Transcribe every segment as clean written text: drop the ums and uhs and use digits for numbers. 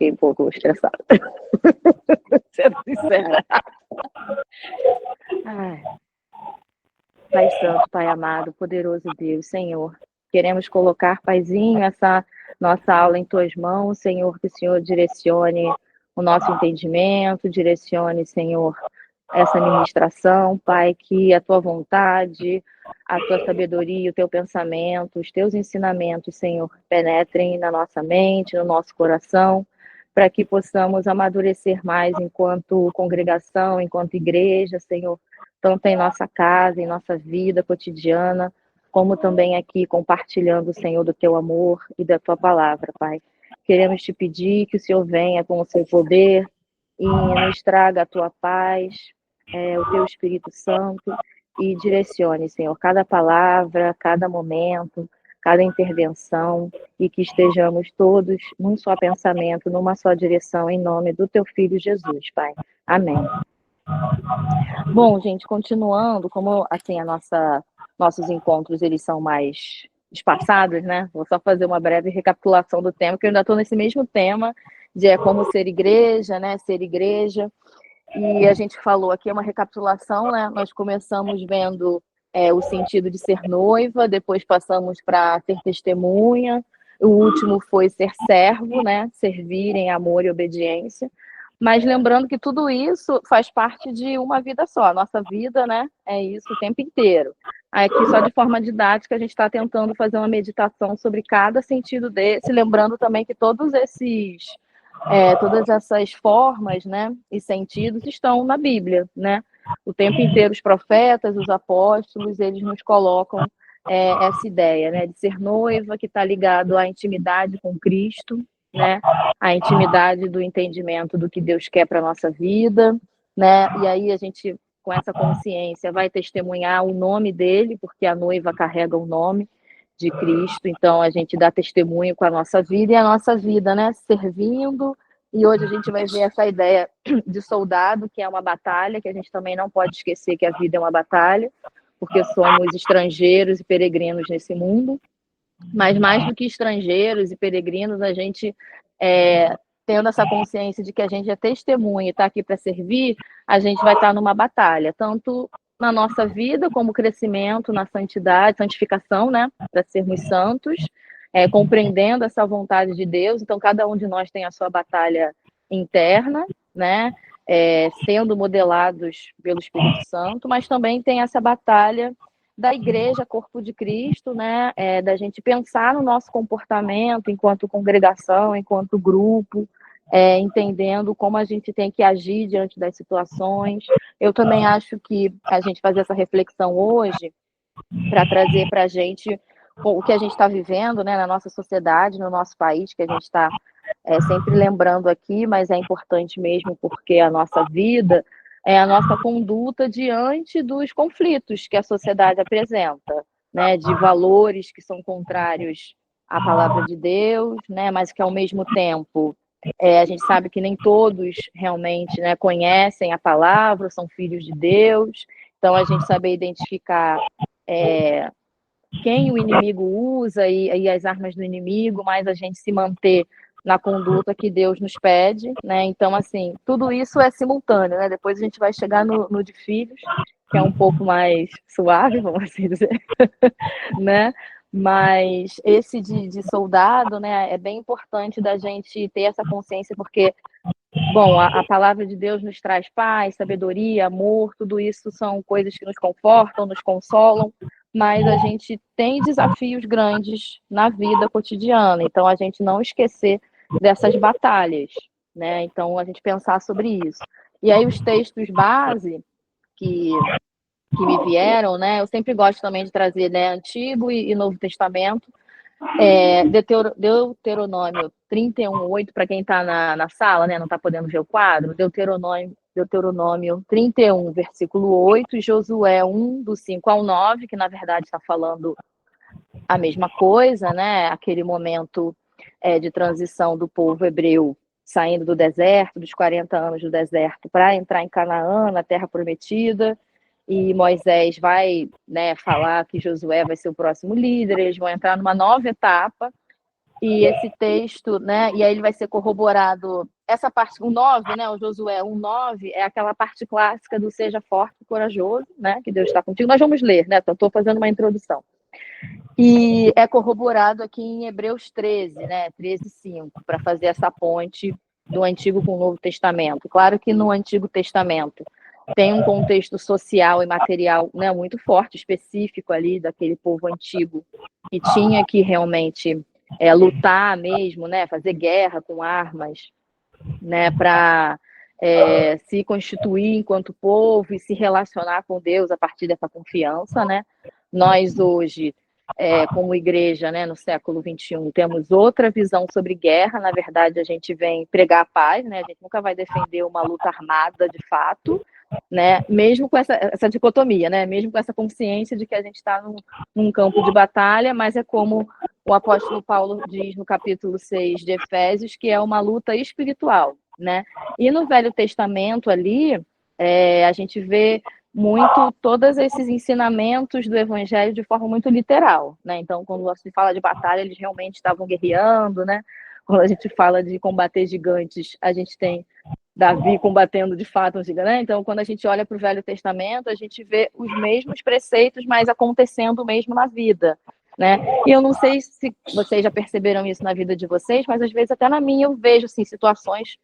fiquei um pouco estressada. Sendo sincera. Ai. Pai Santo, Pai amado, poderoso Deus, Senhor, queremos colocar, Paizinho, essa nossa aula em Tuas mãos, Senhor, que o Senhor direcione o nosso entendimento, direcione, Senhor, essa ministração, Pai, que a Tua vontade, a Tua sabedoria, o Teu pensamento, os Teus ensinamentos, Senhor, penetrem na nossa mente, no nosso coração, para que possamos amadurecer mais enquanto congregação, enquanto igreja, Senhor, tanto em nossa casa, em nossa vida cotidiana, como também aqui compartilhando, Senhor, do Teu amor e da Tua palavra, Pai. Queremos Te pedir que o Senhor venha com o Seu poder e nos traga a Tua paz, o Teu Espírito Santo, e direcione, Senhor, cada palavra, cada momento, cada intervenção, e que estejamos todos num só pensamento, numa só direção, em nome do Teu Filho Jesus, Pai. Amém. Bom, gente, continuando, como assim nossos encontros eles são mais espaçados, né? Vou só fazer uma breve recapitulação do tema, que eu ainda estou nesse mesmo tema de como ser igreja, né? Ser igreja. E a gente falou aqui, é uma recapitulação, né? Nós começamos vendo o sentido de ser noiva, depois passamos para ser testemunha, o último foi ser servo, né? Servir em amor e obediência. Mas lembrando que tudo isso faz parte de uma vida só. A nossa vida, né, é isso o tempo inteiro. Aqui, só de forma didática, a gente está tentando fazer uma meditação sobre cada sentido desse, lembrando também que todas essas formas, né, e sentidos estão na Bíblia, né? O tempo inteiro os profetas, os apóstolos, eles nos colocam essa ideia, né, de ser noiva, que está ligado à intimidade com Cristo, né? A intimidade do entendimento do que Deus quer para a nossa vida, né? E aí a gente, com essa consciência, vai testemunhar o nome dele, porque a noiva carrega o nome de Cristo, então a gente dá testemunho com a nossa vida, e a nossa vida, né? Servindo, e hoje a gente vai ver essa ideia de soldado, que é uma batalha, que a gente também não pode esquecer que a vida é uma batalha, porque somos estrangeiros e peregrinos nesse mundo. Mas mais do que estrangeiros e peregrinos, a gente, tendo essa consciência de que a gente é testemunha e está aqui para servir, a gente vai estar numa batalha, tanto na nossa vida, como crescimento na santidade, santificação, né, para sermos santos, compreendendo essa vontade de Deus. Então, cada um de nós tem a sua batalha interna, né, sendo modelados pelo Espírito Santo, mas também tem essa batalha da igreja, corpo de Cristo, né? Da gente pensar no nosso comportamento enquanto congregação, enquanto grupo, entendendo como a gente tem que agir diante das situações. Eu também acho que a gente fazer essa reflexão hoje para trazer para a gente o que a gente está vivendo, né, na nossa sociedade, no nosso país, que a gente está sempre lembrando aqui, mas é importante mesmo porque a nossa vida é a nossa conduta diante dos conflitos que a sociedade apresenta, né, de valores que são contrários à palavra de Deus, né, mas que ao mesmo tempo a gente sabe que nem todos realmente, né, conhecem a palavra, são filhos de Deus, então a gente saber identificar quem o inimigo usa e as armas do inimigo, mas a gente se manter na conduta que Deus nos pede, né? Então, assim, tudo isso é simultâneo, né? Depois a gente vai chegar no de filhos, que é um pouco mais suave, vamos assim dizer, né? Mas esse de soldado, né, é bem importante da gente ter essa consciência, porque, bom, a palavra de Deus nos traz paz, sabedoria, amor, tudo isso são coisas que nos confortam, nos consolam, mas a gente tem desafios grandes na vida cotidiana, então a gente não esquecer dessas batalhas, né? Então a gente pensar sobre isso. E aí os textos base que me vieram, né? Eu sempre gosto também de trazer, né, Antigo e Novo Testamento. Deuteronômio 31:8, para quem está na sala, né, não está podendo ver o quadro, Deuteronômio 31, versículo 8, e Josué 1, do 5 ao 9, que na verdade está falando a mesma coisa, né? Aquele momento de transição do povo hebreu saindo do deserto, dos 40 anos do deserto, para entrar em Canaã, na terra prometida. E Moisés vai, né, falar que Josué vai ser o próximo líder, eles vão entrar numa nova etapa, E esse texto, né, e aí ele vai ser corroborado, essa parte, o 9, né, o Josué 1:9, é aquela parte clássica do seja forte e corajoso, né, que Deus está contigo. Nós vamos ler, né, estou fazendo uma introdução. E é corroborado aqui em Hebreus 13, né, 13:5, para fazer essa ponte do Antigo com o Novo Testamento. Claro que no Antigo Testamento tem um contexto social e material, né, muito forte, específico ali daquele povo antigo, que tinha que realmente lutar mesmo, né, fazer guerra com armas, né, para se constituir enquanto povo e se relacionar com Deus a partir dessa confiança, né? Nós hoje, como igreja, né, no século XXI, temos outra visão sobre guerra. Na verdade, a gente vem pregar a paz, né? A gente nunca vai defender uma luta armada de fato, né? Mesmo com essa dicotomia, né? Mesmo com essa consciência de que a gente está num campo de batalha, mas é como o apóstolo Paulo diz no capítulo 6 de Efésios, que é uma luta espiritual, né? E no Velho Testamento ali, a gente vê muito todos esses ensinamentos do Evangelho de forma muito literal, né? Então, quando se fala de batalha, eles realmente estavam guerreando, né? Quando a gente fala de combater gigantes, a gente tem Davi combatendo de fato um gigante, né? Então, quando a gente olha para o Velho Testamento, a gente vê os mesmos preceitos, mas acontecendo mesmo na vida, né? E eu não sei se vocês já perceberam isso na vida de vocês, mas às vezes até na minha eu vejo assim, situações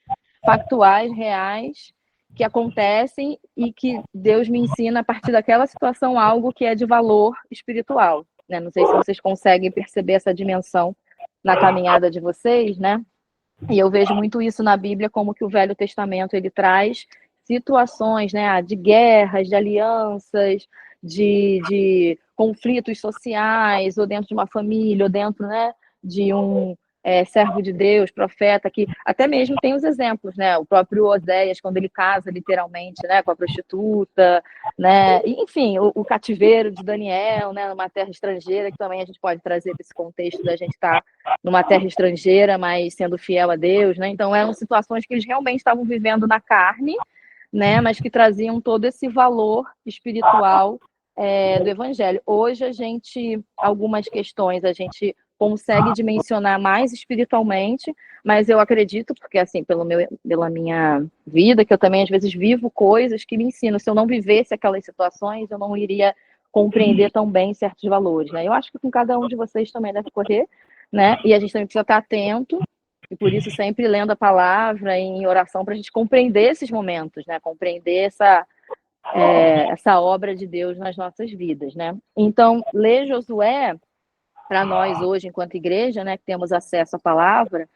factuais, reais, que acontecem e que Deus me ensina a partir daquela situação algo que é de valor espiritual, né? Não sei se vocês conseguem perceber essa dimensão na caminhada de vocês, né? E eu vejo muito isso na Bíblia, como que o Velho Testamento ele traz situações, né, de guerras, de alianças, de conflitos sociais, ou dentro de uma família, ou dentro, né, de um servo de Deus, profeta, que até mesmo tem os exemplos, né, o próprio Oséias, quando ele casa literalmente, né, com a prostituta, né, e, enfim, o cativeiro de Daniel, né, numa terra estrangeira, que também a gente pode trazer desse contexto da gente estar numa terra estrangeira, mas sendo fiel a Deus, né? Então eram situações que eles realmente estavam vivendo na carne, né? Mas que traziam todo esse valor espiritual do Evangelho. Hoje a gente, algumas questões a gente consegue dimensionar mais espiritualmente, mas eu acredito, porque assim, pela minha vida, que eu também às vezes vivo coisas que me ensinam. Se eu não vivesse aquelas situações, eu não iria compreender tão bem certos valores, né? Eu acho que com cada um de vocês também deve correr, né? E a gente também precisa estar atento, e por isso sempre lendo a palavra em oração para a gente compreender esses momentos, né? Compreender essa obra de Deus nas nossas vidas, né? Então, ler Josué, para nós hoje, enquanto igreja, né, que temos acesso à palavra,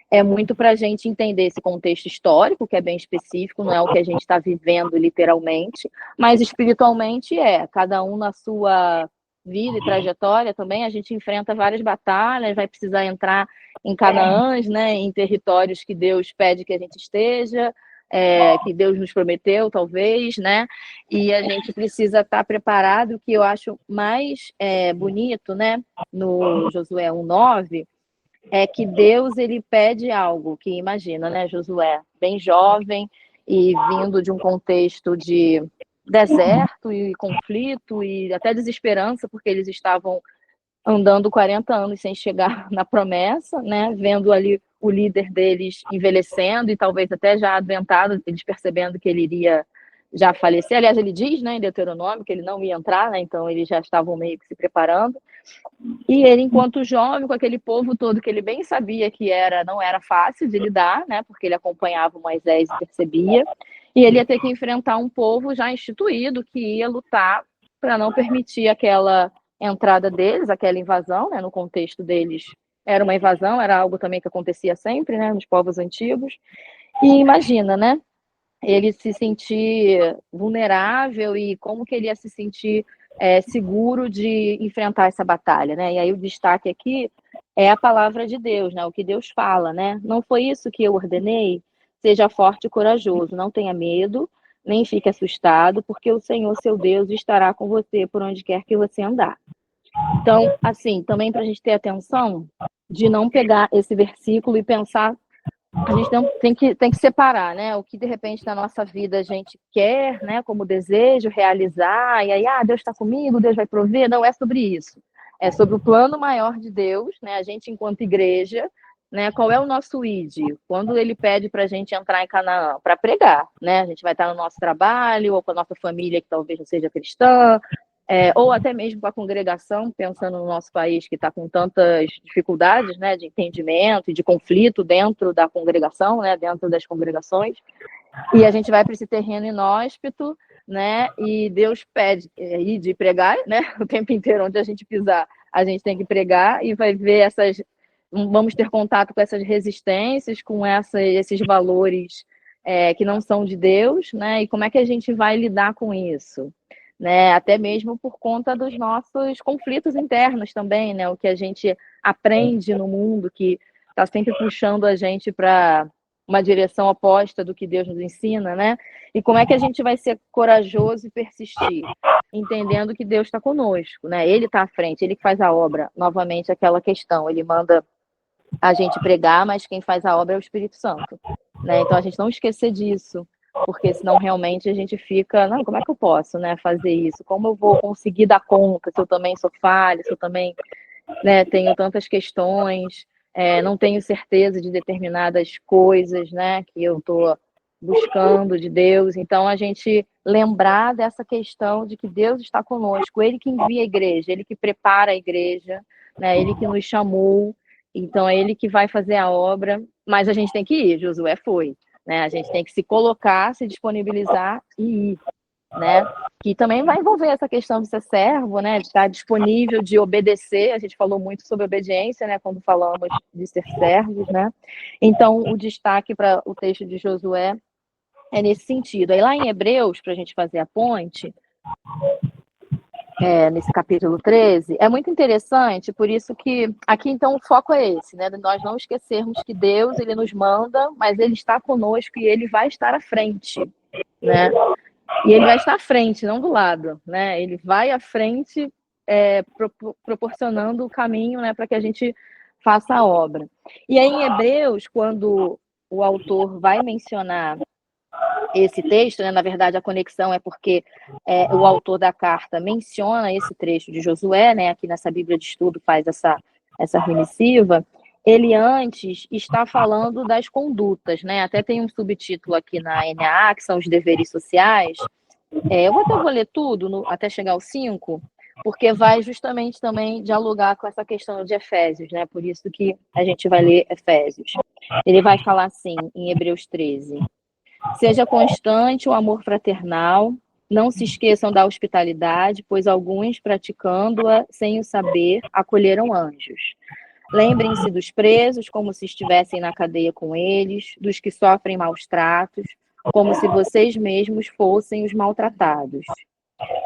é muito para a gente entender esse contexto histórico, que é bem específico, não é o que a gente está vivendo literalmente, mas espiritualmente cada um na sua vida e trajetória também, a gente enfrenta várias batalhas, vai precisar entrar em Canaã, né, em territórios que Deus pede que a gente esteja, que Deus nos prometeu, talvez, né, e a gente precisa estar preparado. O que eu acho mais bonito, né, no Josué 1:9, é que Deus ele pede algo que, imagina, né, Josué, bem jovem e vindo de um contexto de deserto e conflito e até desesperança, porque eles estavam andando 40 anos sem chegar na promessa, né, vendo ali o líder deles envelhecendo e talvez até já adventado, eles percebendo que ele iria já falecer. Aliás, ele diz, né, em Deuteronômio, que ele não ia entrar, né, então eles já estavam meio que se preparando. E ele, enquanto jovem, com aquele povo todo que ele bem sabia que não era fácil de lidar, né? Porque ele acompanhava Moisés e percebia. E ele ia ter que enfrentar um povo já instituído que ia lutar para não permitir aquela entrada deles, aquela invasão, né? No contexto deles era uma invasão, era algo também que acontecia sempre, né? Nos povos antigos. E imagina, né? Ele se sentir vulnerável e como que ele ia se sentir seguro de enfrentar essa batalha, né? E aí o destaque aqui é a palavra de Deus, né? O que Deus fala, né? Não foi isso que eu ordenei? Seja forte e corajoso, não tenha medo, nem fique assustado, porque o Senhor, seu Deus, estará com você por onde quer que você andar. Então, assim, também para a gente ter atenção de não pegar esse versículo e pensar, a gente não tem que separar, né? O que de repente na nossa vida a gente quer, né? Como desejo realizar, e aí, Deus está comigo, Deus vai prover. Não é sobre isso. É sobre o plano maior de Deus, né? A gente, enquanto igreja, né? Qual é o nosso ID? Quando ele pede para a gente entrar em Canaã? Para pregar, né? A gente vai estar no nosso trabalho, ou com a nossa família, que talvez não seja cristã, ou até mesmo com a congregação, pensando no nosso país, que está com tantas dificuldades, né? De entendimento e de conflito dentro da congregação, né? Dentro das congregações. E a gente vai para esse terreno inóspito, né? E Deus pede ir de pregar, né? O tempo inteiro onde a gente pisar, a gente tem que pregar e vai ver vamos ter contato com essas resistências, com esses valores que não são de Deus, né? E como é que a gente vai lidar com isso, né? Até mesmo por conta dos nossos conflitos internos também, né? O que a gente aprende no mundo que está sempre puxando a gente para uma direção oposta do que Deus nos ensina, né? E como é que a gente vai ser corajoso e persistir, entendendo que Deus está conosco, né? Ele está à frente, ele que faz a obra. Novamente, aquela questão, ele manda a gente pregar, mas quem faz a obra é o Espírito Santo, né? Então a gente não esquecer disso, porque senão realmente a gente fica, não, como é que eu posso, né, fazer isso? Como eu vou conseguir dar conta se eu também sou falha, se eu também, né, tenho tantas questões, não tenho certeza de determinadas coisas, né, que eu estou buscando de Deus. Então, a gente lembrar dessa questão de que Deus está conosco, Ele que envia a igreja, Ele que prepara a igreja, né, Ele que nos chamou, então é Ele que vai fazer a obra, mas a gente tem que ir, Josué foi, né, a gente tem que se colocar, se disponibilizar e ir, né? Que também vai envolver essa questão de ser servo, né? De estar disponível, de obedecer. A gente falou muito sobre obediência, né? Quando falamos de ser servos, né? Então, o destaque para o texto de Josué é nesse sentido. Aí lá em Hebreus, para a gente fazer a ponte, nesse capítulo 13, é muito interessante, por isso que aqui então o foco é esse, né? Nós não esquecermos que Deus, ele nos manda, mas ele está conosco e ele vai estar à frente, né? E ele vai estar à frente, não do lado, né? Ele vai à frente, proporcionando o caminho, né, para que a gente faça a obra. E aí em Hebreus, quando o autor vai mencionar esse texto, né, na verdade a conexão é porque o autor da carta menciona esse trecho de Josué, né, aqui nessa Bíblia de Estudo faz essa remissiva, ele antes está falando das condutas, né? Até tem um subtítulo aqui na NAA, que são os deveres sociais. Eu até vou ler tudo, até chegar ao 5, porque vai justamente também dialogar com essa questão de Efésios, né? Por isso que a gente vai ler Efésios. Ele vai falar assim, em Hebreus 13. Seja constante o amor fraternal, não se esqueçam da hospitalidade, pois alguns, praticando-a sem o saber, acolheram anjos. Lembrem-se dos presos, como se estivessem na cadeia com eles, dos que sofrem maus tratos, como se vocês mesmos fossem os maltratados.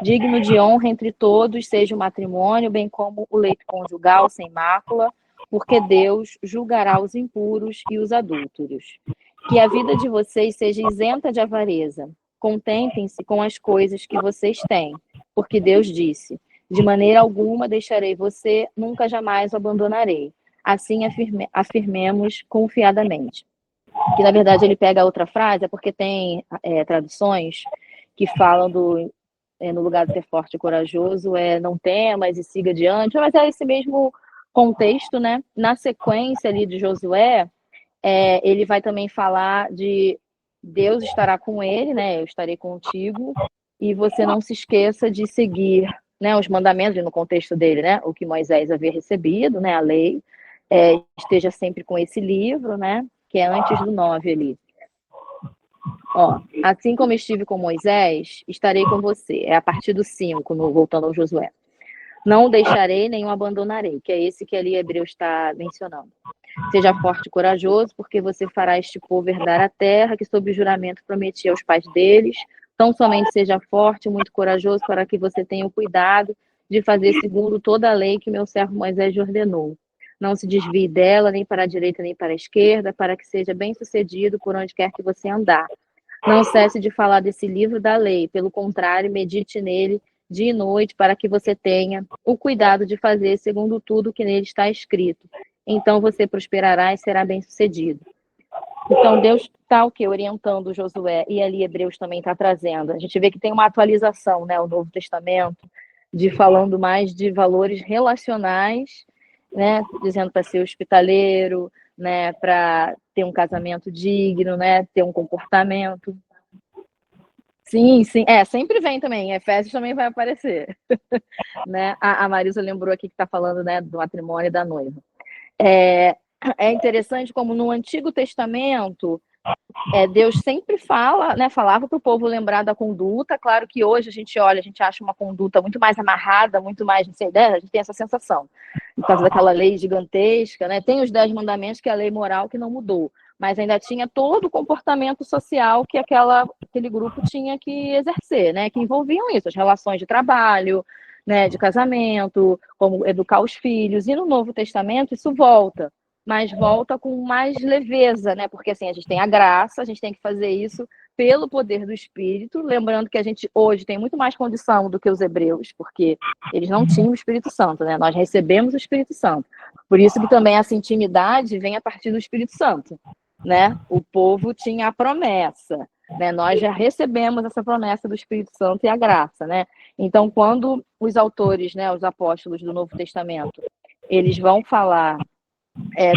Digno de honra entre todos seja o matrimônio, bem como o leito conjugal sem mácula, porque Deus julgará os impuros e os adúlteros. Que a vida de vocês seja isenta de avareza. Contentem-se com as coisas que vocês têm, porque Deus disse: de maneira alguma deixarei você, nunca jamais o abandonarei. Assim afirmemos confiadamente. Que na verdade ele pega a outra frase, é porque tem traduções que falam no lugar de ser forte e corajoso, não temas e siga adiante, mas é esse mesmo contexto, né? Na sequência ali de Josué, ele vai também falar de Deus estará com ele, né? Eu estarei contigo, e você não se esqueça de seguir, né, os mandamentos, no contexto dele, né? O que Moisés havia recebido, né? A lei, esteja sempre com esse livro, né? Que é antes do 9 ali. Ó, assim como estive com Moisés, estarei com você. É a partir do 5, voltando ao Josué. Não o deixarei, nem o abandonarei, que é esse que ali Hebreus está mencionando. Seja forte e corajoso, porque você fará este povo herdar a terra que, sob juramento, prometi aos pais deles. Tão somente seja forte e muito corajoso, para que você tenha o cuidado de fazer segundo toda a lei que meu servo Moisés ordenou. Não se desvie dela, nem para a direita, nem para a esquerda, para que seja bem-sucedido por onde quer que você andar. Não cesse de falar desse livro da lei, pelo contrário, medite nele dia e noite, para que você tenha o cuidado de fazer segundo tudo que nele está escrito. Então você prosperará e será bem-sucedido. Então Deus está orientando Josué, e ali Hebreus também está trazendo. A gente vê que tem uma atualização, né? O Novo Testamento de falando mais de valores relacionais, né, dizendo para ser hospitaleiro, né, para ter um casamento digno, né, ter um comportamento. Sim, sim, sempre vem também, em Efésios também vai aparecer, né? A Marisa lembrou aqui que está falando, né, do matrimônio e da noiva. É interessante como no Antigo Testamento Deus sempre fala, né, falava para o povo lembrar da conduta. Claro que hoje a gente olha, a gente acha uma conduta muito mais amarrada, muito mais, não sei, né? A gente tem essa sensação, por causa daquela lei gigantesca, né? Tem os 10 mandamentos, que é a lei moral que não mudou, mas ainda tinha todo o comportamento social que aquele grupo tinha que exercer, né? Que envolviam isso, as relações de trabalho, né, de casamento, como educar os filhos. E no Novo Testamento isso volta, mas volta com mais leveza, né? Porque assim, a gente tem a graça, a gente tem que fazer isso pelo poder do Espírito, lembrando que a gente hoje tem muito mais condição do que os hebreus, porque eles não tinham o Espírito Santo, né? Nós recebemos o Espírito Santo. Por isso que também essa intimidade vem a partir do Espírito Santo, né? O povo tinha a promessa, né? Nós já recebemos essa promessa do Espírito Santo e a graça, né? Então, quando os autores, né, os apóstolos do Novo Testamento, eles vão falar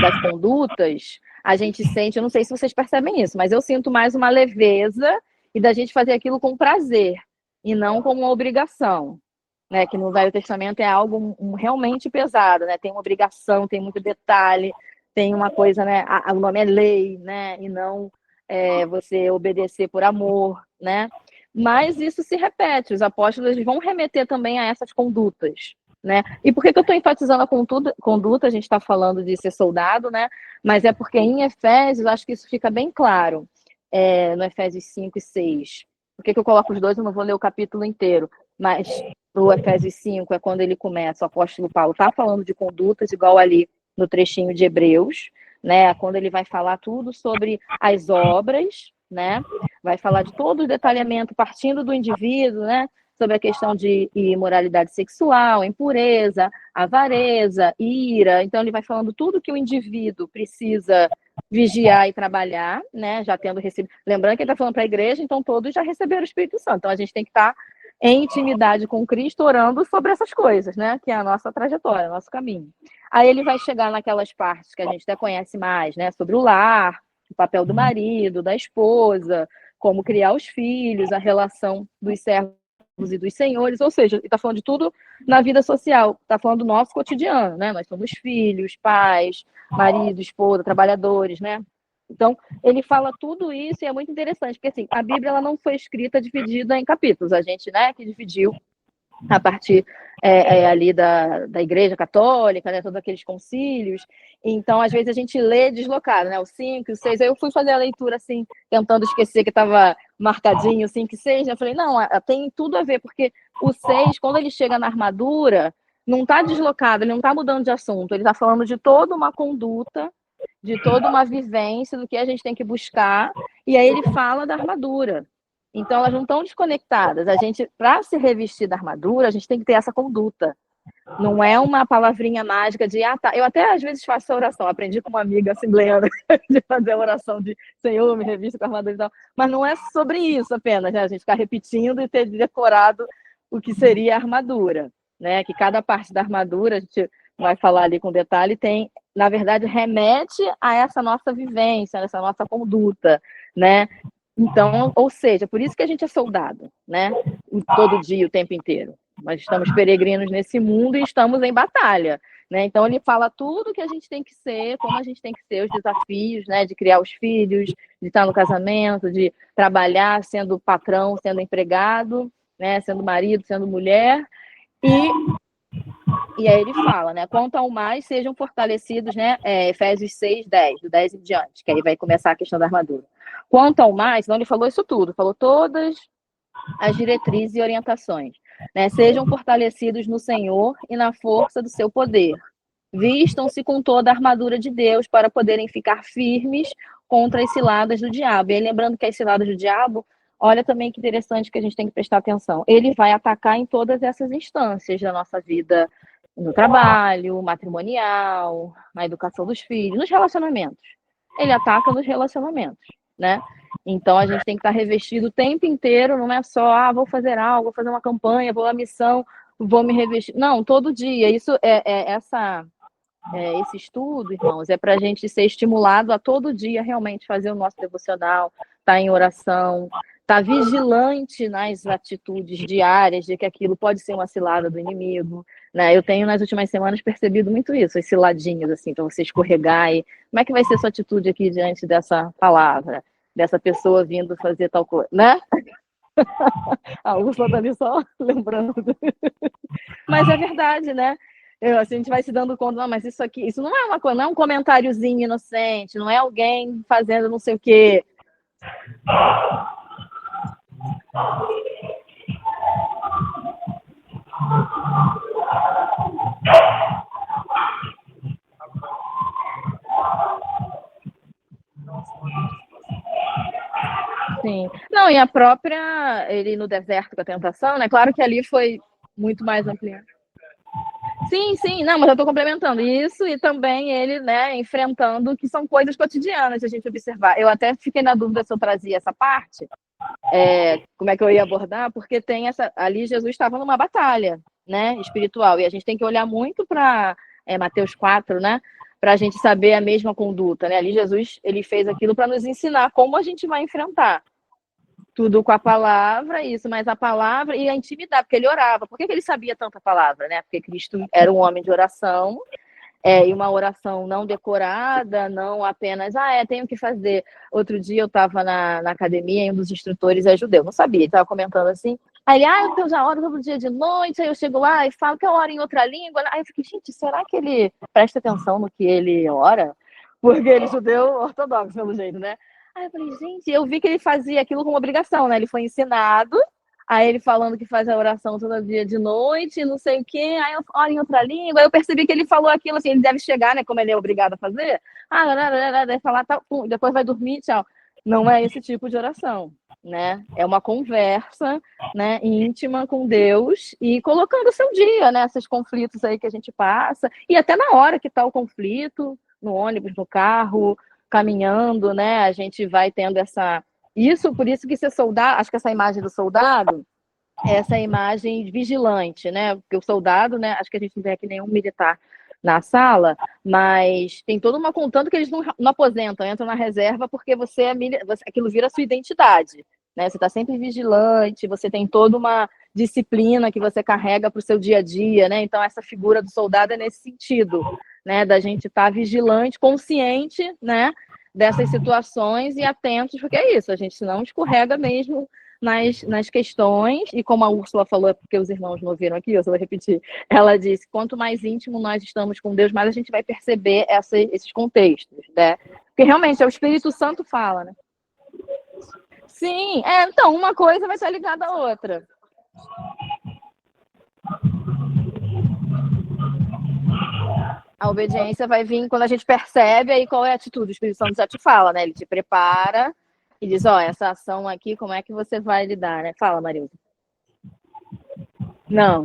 das condutas, a gente sente, eu não sei se vocês percebem isso, mas eu sinto mais uma leveza e da gente fazer aquilo com prazer e não como uma obrigação, né? Que no Velho Testamento é algo realmente pesado, né? Tem uma obrigação, tem muito detalhe, tem uma coisa, né? O nome é lei, né? E não você obedecer por amor, né? Mas isso se repete, os apóstolos eles vão remeter também a essas condutas, né? E por que eu estou enfatizando a conduta? A gente está falando de ser soldado, né? Mas é porque em Efésios, acho que isso fica bem claro, no Efésios 5 e 6. Por que eu coloco os dois? Eu não vou ler o capítulo inteiro, mas no Efésios 5 é quando ele começa, o apóstolo Paulo está falando de condutas, igual ali no trechinho de Hebreus, né? Quando ele vai falar tudo sobre as obras, né? Vai falar de todo o detalhamento partindo do indivíduo, né? Sobre a questão de imoralidade sexual, impureza, avareza, ira. Então, ele vai falando tudo que o indivíduo precisa vigiar e trabalhar, né? Já tendo recebido. Lembrando que ele está falando para a igreja, então todos já receberam o Espírito Santo. Então, a gente tem que estar em intimidade com Cristo, orando sobre essas coisas, né? Que é a nossa trajetória, o nosso caminho. Aí ele vai chegar naquelas partes que a gente até conhece mais, né? Sobre o lar, o papel do marido, da esposa, como criar os filhos, a relação dos servos e dos senhores, ou seja, está falando de tudo na vida social, está falando do nosso cotidiano, né? Nós somos filhos, pais, marido, esposa, trabalhadores, né? Então, ele fala tudo isso e é muito interessante, porque assim, a Bíblia ela não foi escrita dividida em capítulos, a gente, né, que dividiu a partir ali da Igreja Católica, né, todos aqueles concílios. Então, às vezes, a gente lê deslocado, né, o 5, o 6. Aí eu fui fazer a leitura, assim, tentando esquecer que estava marcadinho o 5 e 6. Né? Eu falei, não, tem tudo a ver, porque o 6, quando ele chega na armadura, não está deslocado, ele não está mudando de assunto, ele está falando de toda uma conduta, de toda uma vivência, do que a gente tem que buscar, e aí ele fala da armadura. Então, elas não estão desconectadas. A gente, para se revestir da armadura, a gente tem que ter essa conduta. Não é uma palavrinha mágica de, tá. Eu até às vezes faço essa oração. Aprendi com uma amiga assembleana de fazer a oração de Senhor, me revista com a armadura e tal. Mas não é sobre isso apenas, né? A gente ficar repetindo e ter decorado o que seria a armadura, né? Que cada parte da armadura, a gente vai falar ali com detalhe, tem, na verdade, remete a essa nossa vivência, essa nossa conduta, né? Então, ou seja, por isso que a gente é soldado, né? Todo dia, o tempo inteiro. Nós estamos peregrinos nesse mundo e estamos em batalha, né? Então ele fala tudo que a gente tem que ser, como a gente tem que ser, os desafios, né? De criar os filhos, de estar no casamento, de trabalhar sendo patrão, sendo empregado, né? Sendo marido, sendo mulher. E aí ele fala, né? Quanto ao mais, sejam fortalecidos, né? Efésios 6, 10, do 10 em diante, que aí vai começar a questão da armadura. Quanto ao mais, não, ele falou isso tudo, falou todas as diretrizes e orientações, né? Sejam fortalecidos no Senhor e na força do seu poder. Vistam-se com toda a armadura de Deus para poderem ficar firmes contra as ciladas do diabo. E aí, lembrando que as ciladas do diabo, olha também que interessante que a gente tem que prestar atenção. Ele vai atacar em todas essas instâncias da nossa vida, no trabalho, matrimonial, na educação dos filhos, nos relacionamentos. Ele ataca nos relacionamentos, né? Então a gente tem que estar revestido o tempo inteiro, não é só, vou fazer algo, vou fazer uma campanha, vou à missão. vou me revestir. Não, todo dia. Isso esse estudo, irmãos, é para a gente ser estimulado a todo dia realmente fazer o nosso devocional, estar em oração, estar vigilante nas atitudes diárias de que aquilo pode ser uma cilada do inimigo, né? Eu tenho nas últimas semanas percebido muito isso, as ciladinhas assim, para você escorregar e como é que vai ser sua atitude aqui diante dessa palavra, dessa pessoa vindo fazer tal coisa, né? A Úrsula tá ali só lembrando. Mas é verdade, né? Assim, a gente vai se dando conta, não, mas isso aqui, isso não é uma coisa, não é um comentáriozinho inocente, não é alguém fazendo não sei o quê. Sim. Não, e a própria, ele no deserto com a tentação, né? Claro que ali foi muito mais ampliado. Sim, sim, não, mas eu estou complementando isso e também ele, né, enfrentando que são coisas cotidianas de a gente observar. Eu até fiquei na dúvida se eu trazia essa parte, como é que eu ia abordar, porque tem essa. Ali Jesus estava numa batalha, né, espiritual, e a gente tem que olhar muito para Mateus 4, né? Para a gente saber a mesma conduta, né? Ali Jesus ele fez aquilo para nos ensinar como a gente vai enfrentar. Tudo com a palavra, isso, mas a palavra e a intimidade, porque ele orava. Por que ele sabia tanta palavra, né? Porque Cristo era um homem de oração, e uma oração não decorada, não apenas, tenho que fazer. Outro dia eu estava na academia e um dos instrutores é judeu, não sabia, ele estava comentando assim. Aí ele, eu já oro todo dia de noite, aí eu chego lá e falo que eu oro em outra língua. Aí eu fiquei, gente, será que ele presta atenção no que ele ora? Porque ele é judeu ortodoxo, pelo jeito, né? Aí eu falei, gente, eu vi que ele fazia aquilo como obrigação, né? Ele foi ensinado, aí ele falando que faz a oração todo dia de noite, não sei o quê, aí eu oro em outra língua, aí eu percebi que ele falou aquilo assim, ele deve chegar, né, como ele é obrigado a fazer, deve falar, tá, pum, depois vai dormir, tchau. Não é esse tipo de oração, né? É uma conversa, né, íntima com Deus e colocando o seu dia, né, esses conflitos aí que a gente passa, e até na hora que tá o conflito, no ônibus, no carro, caminhando, né, a gente vai tendo por isso que ser soldado, acho que essa imagem do soldado é essa imagem vigilante, né? Porque o soldado, né? Acho que a gente não tem aqui nenhum militar na sala, mas tem toda uma contando que eles não aposentam, entram na reserva porque aquilo vira a sua identidade, né? Você está sempre vigilante, você tem toda uma disciplina que você carrega para o seu dia a dia, né? Então essa figura do soldado é nesse sentido, né? Da gente estar vigilante, consciente, né? Dessas situações e atentos, porque é isso, a gente não escorrega mesmo nas questões, e como a Úrsula falou, é porque os irmãos não ouviram aqui, eu só vou repetir, ela disse, quanto mais íntimo nós estamos com Deus, mais a gente vai perceber esses contextos, né? Porque realmente é o Espírito Santo fala, né? Sim, então, uma coisa vai estar ligada à outra. A obediência vai vir quando a gente percebe aí qual é a atitude. O Espírito Santo já te fala, né? Ele te prepara e diz, essa ação aqui, como é que você vai lidar, né? Fala, Marilda. Não.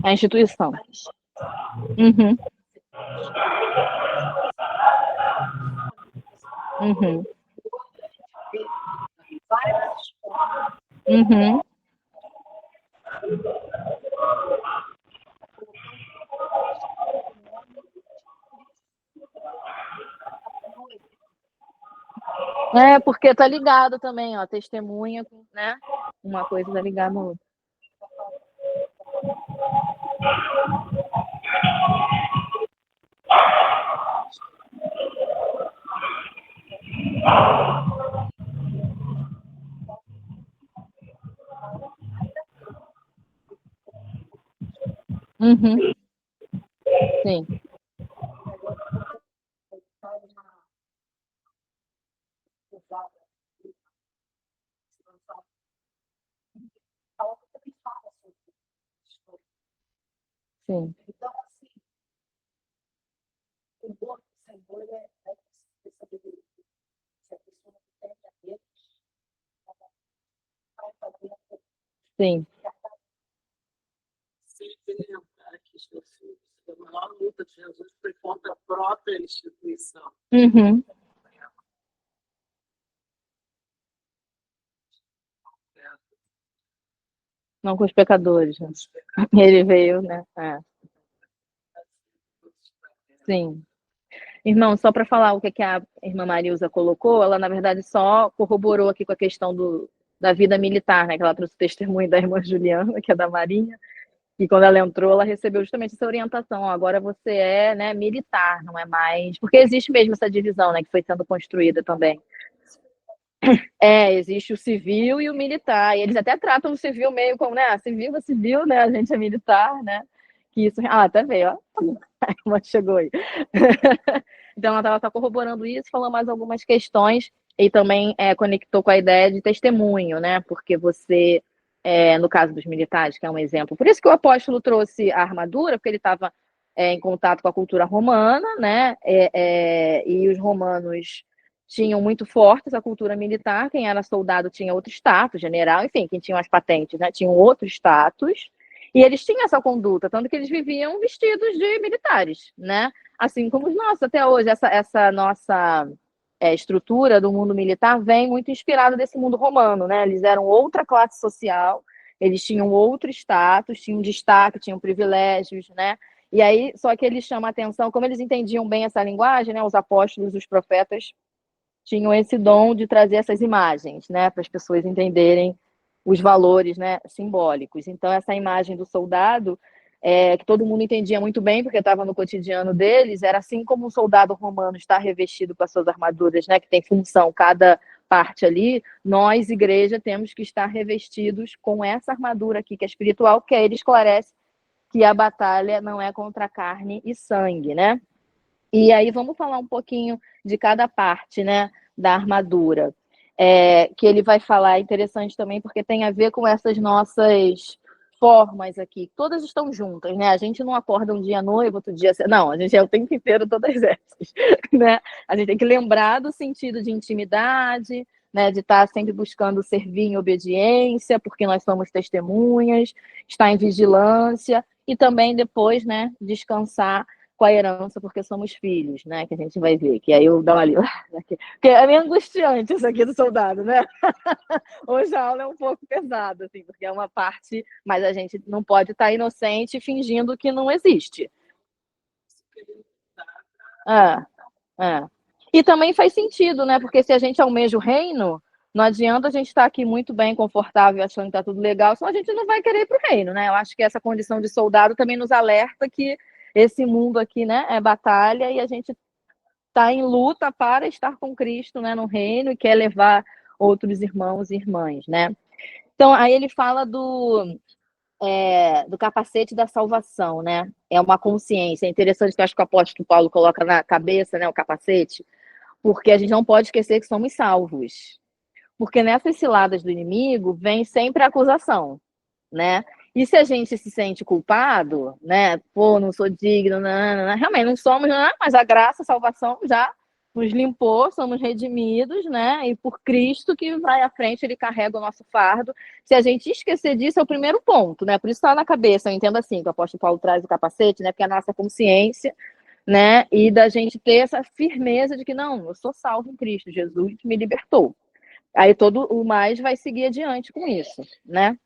A instituição. Uhum. Uhum. Uhum. Porque tá ligado também, ó, testemunha, né? Uma coisa tá ligada à outra. Uhum. Sim. Sim. Sempre lembrar que Jesus, a maior luta de Jesus foi contra a própria instituição. Uhum. Não com os pecadores, né? Ele veio, né? É. Sim. Irmão, só para falar o que a irmã Marilza colocou, ela, na verdade, só corroborou aqui com a questão da vida militar, né? Que ela trouxe o testemunho da irmã Juliana, que é da Marinha, e quando ela entrou, ela recebeu justamente essa orientação. Ó, agora você é, né, militar, não é mais... Porque existe mesmo essa divisão, né, que foi sendo construída também. Existe o civil e o militar, e eles até tratam o civil meio como, né, civil é civil, né, a gente é militar, né, que isso... Ah, até veio, ó, a irmã chegou aí. Então, ela estava só corroborando isso, falando mais algumas questões, e também conectou com a ideia de testemunho, né, porque você, no caso dos militares, que é um exemplo, por isso que o apóstolo trouxe a armadura, porque ele estava em contato com a cultura romana, né, e os romanos tinham muito fortes a cultura militar, quem era soldado tinha outro status, general, enfim, quem tinha as patentes, né, tinha um outro status, e eles tinham essa conduta, tanto que eles viviam vestidos de militares, né, assim como os nossos até hoje, essa nossa estrutura do mundo militar vem muito inspirada desse mundo romano, né, eles eram outra classe social, eles tinham outro status, tinham destaque, tinham privilégios, né, e aí, só que eles chamam a atenção, como eles entendiam bem essa linguagem, né, os apóstolos, os profetas, tinham esse dom de trazer essas imagens, né, para as pessoas entenderem os valores, né, simbólicos. Então, essa imagem do soldado, que todo mundo entendia muito bem, porque estava no cotidiano deles, era assim como um soldado romano está revestido com as suas armaduras, né, que tem função cada parte ali, nós, igreja, temos que estar revestidos com essa armadura aqui, que é espiritual, que aí ele esclarece que a batalha não é contra carne e sangue, né? E aí vamos falar um pouquinho de cada parte, né, da armadura. Que ele vai falar, é interessante também, porque tem a ver com essas nossas formas aqui. Todas estão juntas, né? A gente não acorda um dia noivo, outro dia... Não, a gente é o tempo inteiro todas essas, né? A gente tem que lembrar do sentido de intimidade, né, de estar sempre buscando servir em obediência, porque nós somos testemunhas, estar em vigilância, e também depois, né, descansar com a herança, porque somos filhos, né? Que a gente vai ver, que aí eu dou ali. Porque é meio angustiante isso aqui do soldado, né? Hoje a aula é um pouco pesada, assim, porque é uma parte, mas a gente não pode estar inocente fingindo que não existe. E também faz sentido, né? Porque se a gente almeja o reino, não adianta a gente estar aqui muito bem, confortável, achando que está tudo legal, senão a gente não vai querer ir para o reino, né? Eu acho que essa condição de soldado também nos alerta que esse mundo aqui, né, é batalha e a gente está em luta para estar com Cristo, né, no reino e quer levar outros irmãos e irmãs, né? Então, aí ele fala do capacete da salvação, né? É uma consciência. É interessante que eu acho que o apóstolo Paulo coloca na cabeça, né, o capacete, porque a gente não pode esquecer que somos salvos. Porque nessas ciladas do inimigo vem sempre a acusação, né? E se a gente se sente culpado, né? Pô, não sou digno, não, realmente não somos, não, mas a graça, a salvação já nos limpou, somos redimidos, né? E por Cristo que vai à frente, ele carrega o nosso fardo. Se a gente esquecer disso, é o primeiro ponto, né? Por isso está na cabeça, eu entendo assim, que o apóstolo Paulo traz o capacete, né? Porque é a nossa consciência, né? E da gente ter essa firmeza de que, não, eu sou salvo em Cristo, Jesus me libertou. Aí todo o mais vai seguir adiante com isso, né?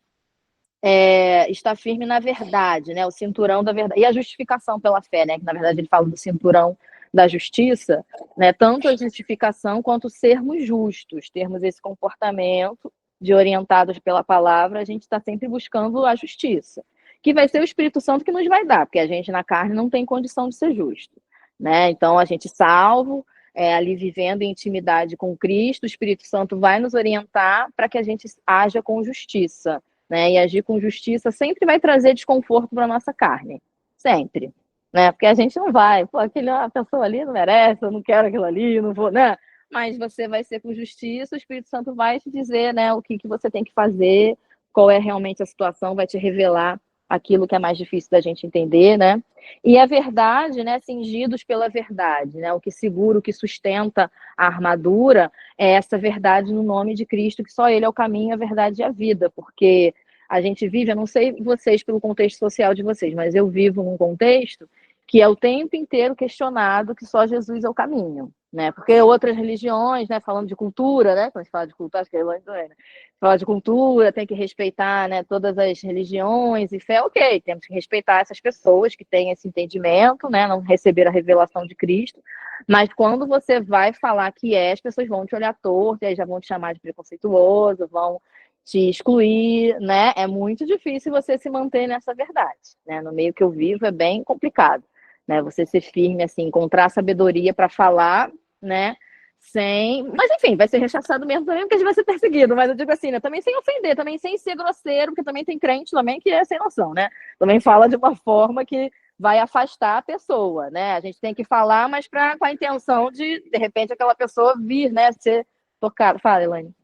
Está firme na verdade, né? O cinturão da verdade. E a justificação pela fé, né? Que na verdade ele fala do cinturão da justiça, né? Tanto a justificação quanto sermos justos, termos esse comportamento de orientados pela palavra, a gente está sempre buscando a justiça, que vai ser o Espírito Santo que nos vai dar, porque a gente na carne não tem condição de ser justo, né? Então a gente salvo, ali vivendo em intimidade com Cristo, o Espírito Santo vai nos orientar para que a gente haja com justiça, né? E agir com justiça sempre vai trazer desconforto para nossa carne, sempre, né? Porque a gente não vai, pô, a pessoa ali não merece, eu não quero aquilo ali, não vou, né? Mas você vai ser com justiça, o Espírito Santo vai te dizer, né, o que você tem que fazer, qual é realmente a situação, vai te revelar aquilo que é mais difícil da gente entender, né? E a verdade, né, cingidos pela verdade, né? O que segura, o que sustenta a armadura é essa verdade no nome de Cristo, que só ele é o caminho, a verdade e a vida, porque a gente vive, eu não sei vocês pelo contexto social de vocês, mas eu vivo num contexto que é o tempo inteiro questionado que só Jesus é o caminho, né? Porque outras religiões, né, falando de cultura, né, quando a gente fala de cultura, acho que é Elane também, né? Fala de cultura, tem que respeitar, né, todas as religiões e fé, ok, temos que respeitar essas pessoas que têm esse entendimento, né, não receber a revelação de Cristo, mas quando você vai falar que é, as pessoas vão te olhar torto, e aí já vão te chamar de preconceituoso, vão te excluir, né? É muito difícil você se manter nessa verdade, né? No meio que eu vivo é bem complicado, né? Você ser firme, assim, encontrar sabedoria para falar, né? Sem. Mas enfim, vai ser rechaçado mesmo também, porque a gente vai ser perseguido. Mas eu digo assim, né? Também sem ofender, também sem ser grosseiro, porque também tem crente também que é sem noção, né? Também fala de uma forma que vai afastar a pessoa, né? A gente tem que falar, mas com a intenção de repente, aquela pessoa vir, né? Ser tocada. Fala, Elaine.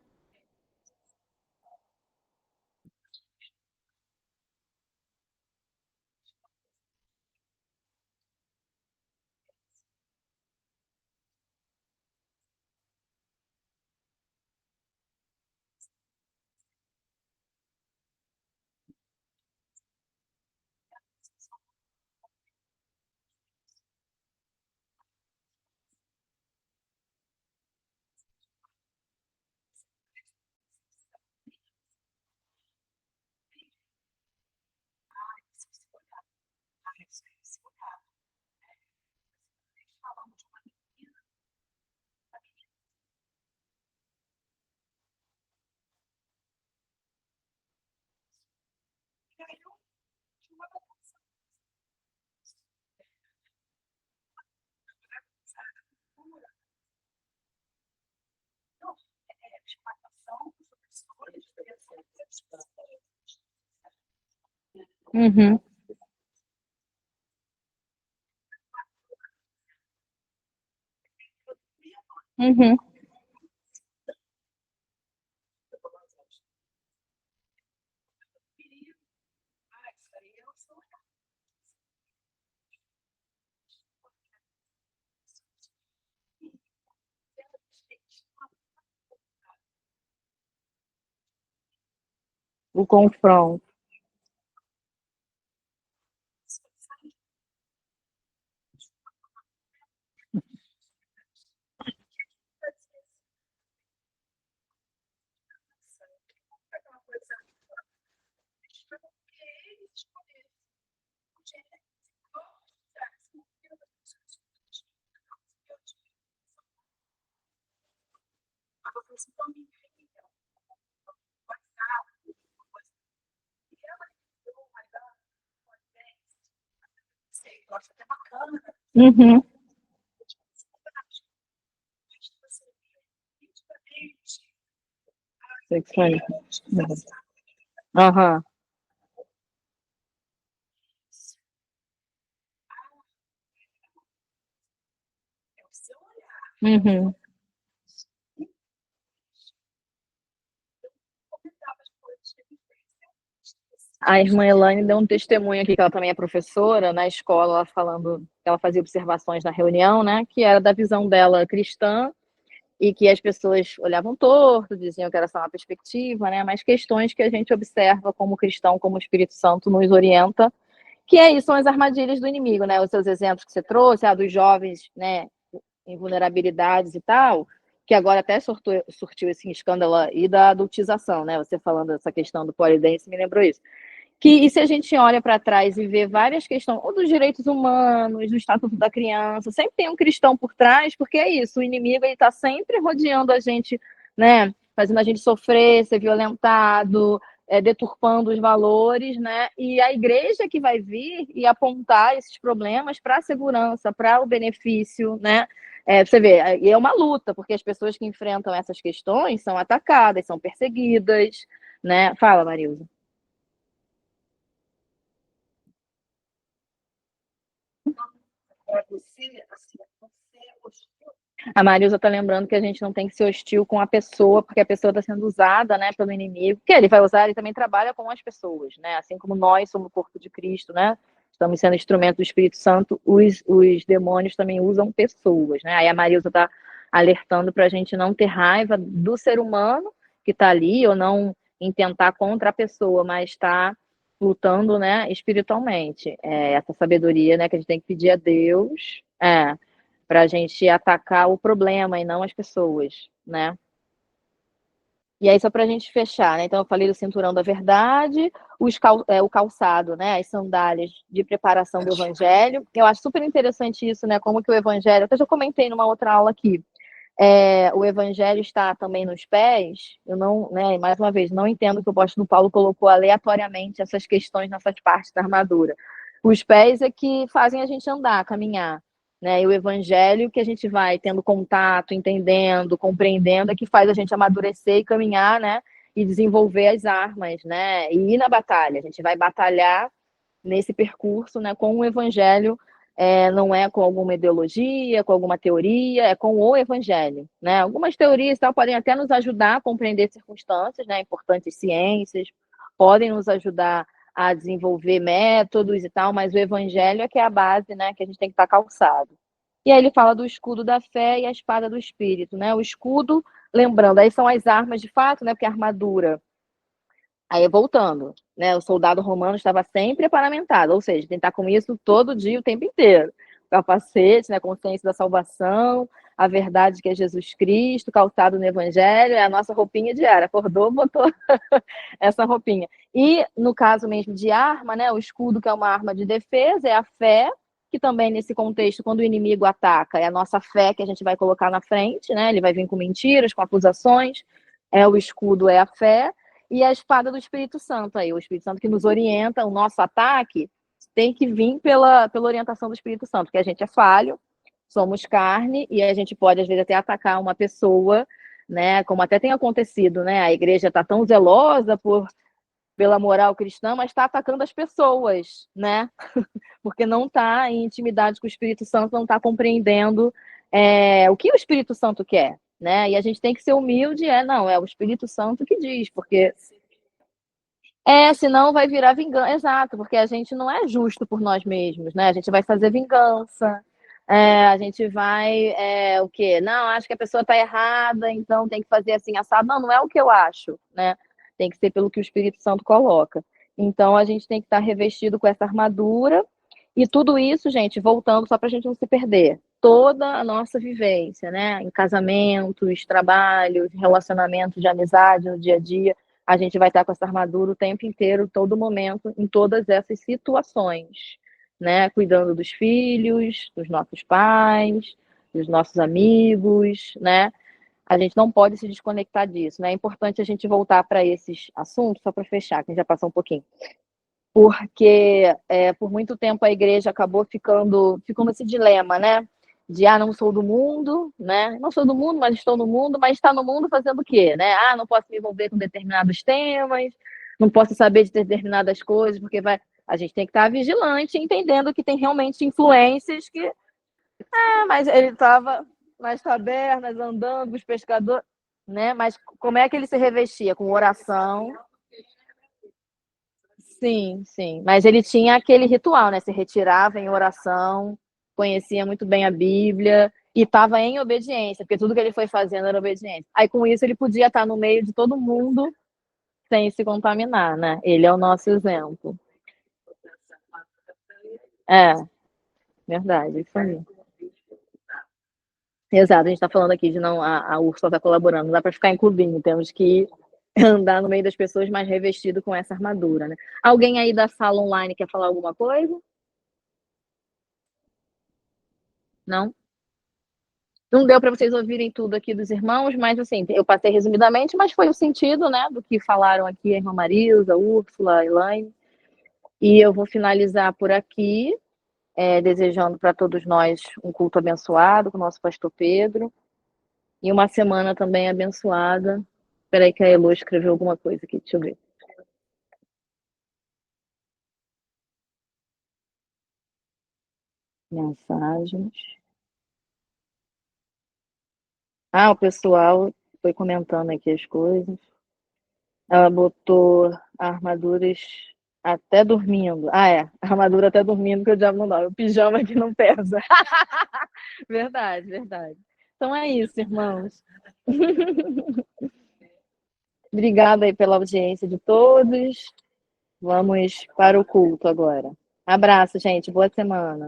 Uhum, uhum. O confronto. Uhum. Sexualidade. Aham. Uhum. A irmã Elaine deu um testemunho aqui, que ela também é professora na escola, ela falando que ela fazia observações na reunião, né? Que era da visão dela cristã e que as pessoas olhavam torto, diziam que era só uma perspectiva, né? Mas questões que a gente observa como cristão, como o Espírito Santo nos orienta, que é isso, são as armadilhas do inimigo, né? Os seus exemplos que você trouxe, dos jovens, né, em vulnerabilidades e tal, que agora até surtiu esse escândalo e da adultização, né? Você falando dessa questão do polidense me lembrou isso. E se a gente olha para trás e vê várias questões, ou dos direitos humanos, do Estatuto da Criança, sempre tem um cristão por trás, porque é isso, o inimigo está sempre rodeando a gente, né? Fazendo a gente sofrer, ser violentado, deturpando os valores, né? E a igreja que vai vir e apontar esses problemas para a segurança, para o benefício, né? Você vê, e é uma luta, porque as pessoas que enfrentam essas questões são atacadas, são perseguidas, né? Fala, Marilza. A Marilza está lembrando que a gente não tem que ser hostil com a pessoa, porque a pessoa está sendo usada, né, pelo inimigo. Que ele vai usar, ele também trabalha com as pessoas, né? Assim como nós somos o corpo de Cristo, né? Estamos sendo instrumento do Espírito Santo, os demônios também usam pessoas, né? Aí a Marilza está alertando para a gente não ter raiva do ser humano que está ali, ou não intentar contra a pessoa, mas está lutando, né, espiritualmente. Essa sabedoria, né, que a gente tem que pedir a Deus. Para a gente atacar o problema e não as pessoas, né? E aí, só para a gente fechar, né? Então, eu falei do cinturão da verdade, o calçado, né? As sandálias de preparação do evangelho. Eu acho super interessante isso, né? Como que o evangelho, até já comentei numa outra aula aqui, o evangelho está também nos pés. Eu não, né? Mais uma vez, não entendo que o apóstolo Paulo colocou aleatoriamente essas questões nessas partes da armadura. Os pés é que fazem a gente andar, caminhar, né? E o evangelho que a gente vai tendo contato, entendendo, compreendendo, é que faz a gente amadurecer e caminhar, né? E desenvolver as armas, né? E ir na batalha. A gente vai batalhar nesse percurso, né? Com o evangelho, não é com alguma ideologia, com alguma teoria, é com o evangelho, né? Algumas teorias tal podem até nos ajudar a compreender circunstâncias, né? Importantes ciências, podem nos ajudar a desenvolver métodos e tal, mas o evangelho é que é a base, né, que a gente tem que estar calçado. E aí ele fala do escudo da fé e a espada do espírito, né? O escudo, lembrando, aí são as armas de fato, né? Porque a armadura, aí voltando, né? O soldado romano estava sempre paramentado, ou seja, tentar com isso todo dia, o tempo inteiro. Capacete, né? Consciência da salvação, a verdade que é Jesus Cristo, calçado no Evangelho, é a nossa roupinha diária. Acordou, botou essa roupinha. E no caso mesmo de arma, né? O escudo, que é uma arma de defesa, é a fé, que também nesse contexto, quando o inimigo ataca, é a nossa fé que a gente vai colocar na frente, né? Ele vai vir com mentiras, com acusações. O escudo é a fé e a espada do Espírito Santo aí, o Espírito Santo que nos orienta, o nosso ataque tem que vir pela orientação do Espírito Santo, porque a gente é falho, somos carne e a gente pode às vezes até atacar uma pessoa, né, como até tem acontecido, né? A igreja está tão zelosa pela moral cristã, mas está atacando as pessoas, né? Porque não está em intimidade com o Espírito Santo, não está compreendendo o que o Espírito Santo quer, né? E a gente tem que ser humilde, não, é o Espírito Santo que diz, porque senão vai virar vingança. Exato, porque a gente não é justo por nós mesmos, né? A gente vai fazer vingança, a gente vai, o quê? Não, acho que a pessoa está errada, então tem que fazer assim, assado. Não, não é o que eu acho, né? Tem que ser pelo que o Espírito Santo coloca. Então a gente tem que estar revestido com essa armadura, e tudo isso, gente, voltando só para a gente não se perder. Toda a nossa vivência, né? Em casamentos, trabalhos, relacionamentos de amizade no dia a dia, a gente vai estar com essa armadura o tempo inteiro, todo momento, em todas essas situações, né? Cuidando dos filhos, dos nossos pais, dos nossos amigos, né? A gente não pode se desconectar disso, né? É importante a gente voltar para esses assuntos, só para fechar, que a gente já passou um pouquinho. Porque por muito tempo a igreja acabou ficando esse dilema, né? De não sou do mundo, né? Não sou do mundo, mas estou no mundo, mas está no mundo fazendo o quê, né? Não posso me envolver com determinados temas, não posso saber de determinadas coisas, porque vai. A gente tem que estar vigilante, entendendo que tem realmente influências que. Mas ele estava nas tabernas, andando com os pescadores, né? Mas como é que ele se revestia? Com oração. Sim, sim. Mas ele tinha aquele ritual, né? Se retirava em oração, conhecia muito bem a Bíblia e estava em obediência, porque tudo que ele foi fazendo era obediência. Aí com isso ele podia estar no meio de todo mundo sem se contaminar, né? Ele é o nosso exemplo. É, verdade, isso aí. Exato, a gente está falando aqui de não, a Úrsula está colaborando, não dá para ficar em clubinho, temos que andar no meio das pessoas mais revestido com essa armadura, né? Alguém aí da sala online quer falar alguma coisa? Não? Não deu para vocês ouvirem tudo aqui dos irmãos, mas assim, eu passei resumidamente, mas foi o sentido, né, do que falaram aqui a irmã Marisa, a Úrsula, a Elaine. E eu vou finalizar por aqui, desejando para todos nós um culto abençoado com o nosso pastor Pedro e uma semana também abençoada. Espera aí que a Elo escreveu alguma coisa aqui, deixa eu ver. Mensagens. Ah, o pessoal foi comentando aqui as coisas. Ela botou armaduras até dormindo. Ah, é. Armadura até dormindo, que o diabo não dá. O pijama que não pesa. Verdade, verdade. Então é isso, irmãos. Obrigada aí pela audiência de todos. Vamos para o culto agora. Abraço, gente. Boa semana.